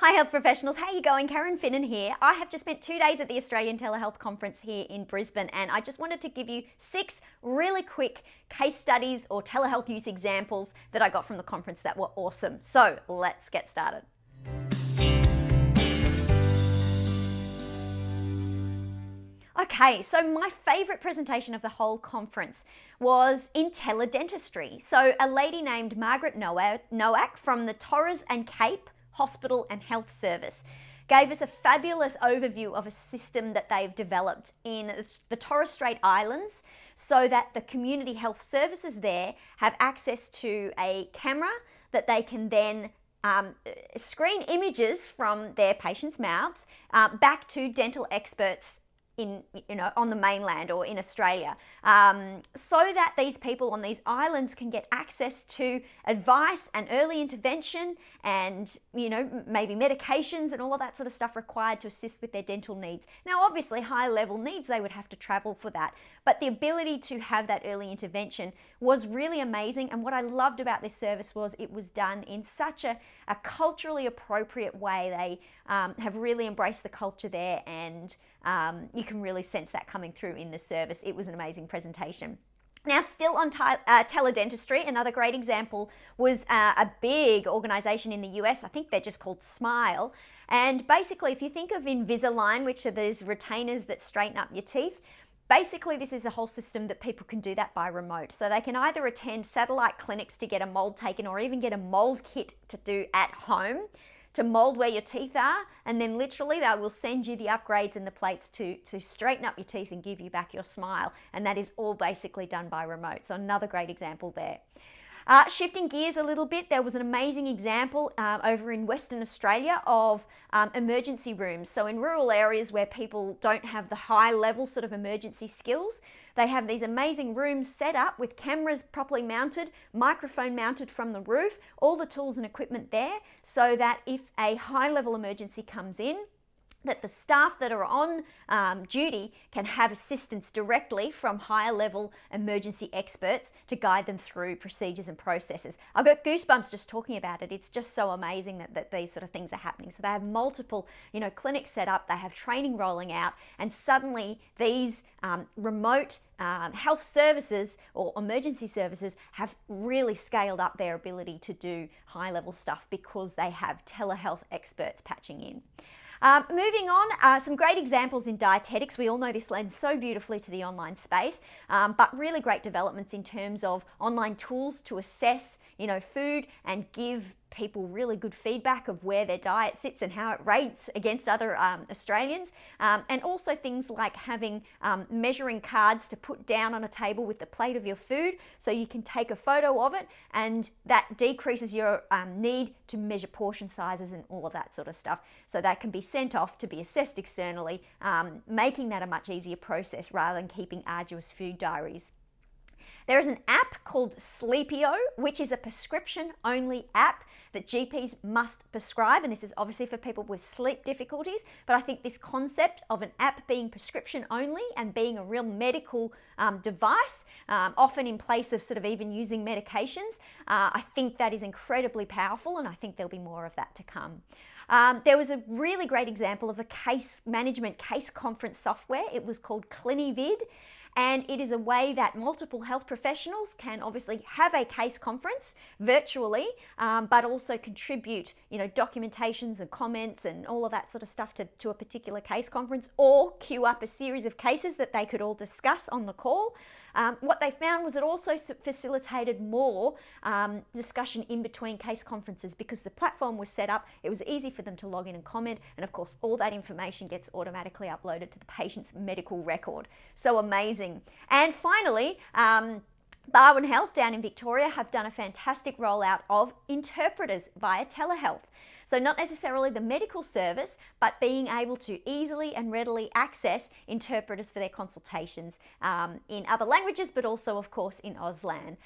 Hi health professionals, how are you going? Karen Finnan here. I have just spent 2 days at the Australian Telehealth Conference here in Brisbane, and I just wanted to give you 6 really quick case studies or telehealth use examples that I got from the conference that were awesome. So let's get started. Okay, so my favourite presentation of the whole conference was in teledentistry. So a lady named Margaret Nowak from the Torres and Cape Hospital and Health Service gave us a fabulous overview of a system that they've developed in the Torres Strait Islands so that the community health services there have access to a camera that they can then screen images from their patients' mouths back to dental experts on the mainland or in Australia, so that these people on these islands can get access to advice and early intervention and, maybe medications and all of that sort of stuff required to assist with their dental needs. Now, obviously, high level needs, they would have to travel for that, but the ability to have that early intervention was really amazing. And what I loved about this service was it was done in such a culturally appropriate way. They have really embraced the culture there, and you can really sense that coming through in the service. It was an amazing presentation. Now, still on teledentistry, another great example was a big organization in the US. I think they're just called Smile. And basically, if you think of Invisalign, which are these retainers that straighten up your teeth, basically this is a whole system that people can do that by remote. So they can either attend satellite clinics to get a mold taken or even get a mold kit to do at home, to mold where your teeth are, and then literally they will send you the upgrades and the plates to straighten up your teeth and give you back your smile. And that is all basically done by remote. So another great example there. Shifting gears a little bit, there was an amazing example over in Western Australia of emergency rooms. So in rural areas where people don't have the high level sort of emergency skills, they have these amazing rooms set up with cameras properly mounted, microphone mounted from the roof, all the tools and equipment there, so that if a high level emergency comes in, that the staff that are on duty can have assistance directly from higher level emergency experts to guide them through procedures and processes. I've got goosebumps just talking about it. It's just so amazing that these sort of things are happening. So they have multiple, clinics set up, they have training rolling out, and suddenly these remote health services or emergency services have really scaled up their ability to do high level stuff because they have telehealth experts patching in. Moving on, some great examples in dietetics. We all know this lends so beautifully to the online space, but really great developments in terms of online tools to assess, food and give people really good feedback of where their diet sits and how it rates against other Australians, and also things like having measuring cards to put down on a table with the plate of your food so you can take a photo of it, and that decreases your need to measure portion sizes and all of that sort of stuff. So that can be sent off to be assessed externally, making that a much easier process rather than keeping arduous food diaries. There is an app called SleepEO, which is a prescription-only app that GPs must prescribe, and this is obviously for people with sleep difficulties, but I think this concept of an app being prescription-only and being a real medical device, often in place of sort of even using medications, I think that is incredibly powerful, and I think there'll be more of that to come. There was a really great example of a case management case conference software. It was called CliniBed. And it is a way that multiple health professionals can obviously have a case conference virtually, but also contribute, documentations and comments and all of that sort of stuff to a particular case conference, or queue up a series of cases that they could all discuss on the call. What they found was it also facilitated more discussion in between case conferences because the platform was set up. It was easy for them to log in and comment, and of course all that information gets automatically uploaded to the patient's medical record. So amazing. And finally, Barwon Health down in Victoria have done a fantastic rollout of interpreters via telehealth. So not necessarily the medical service, but being able to easily and readily access interpreters for their consultations in other languages, but also, of course, in Auslan.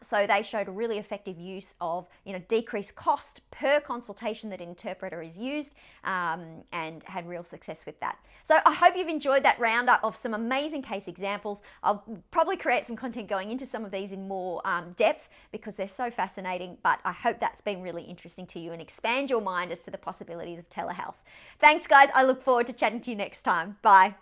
So they showed a really effective use of, decreased cost per consultation that an interpreter is used, and had real success with that. So I hope you've enjoyed that roundup of some amazing case examples. I'll probably create some content going into some of these in more depth because they're so fascinating, but I hope that's been really interesting to you and expand your your mind as to the possibilities of telehealth. Thanks, guys. I look forward to chatting to you next time. Bye.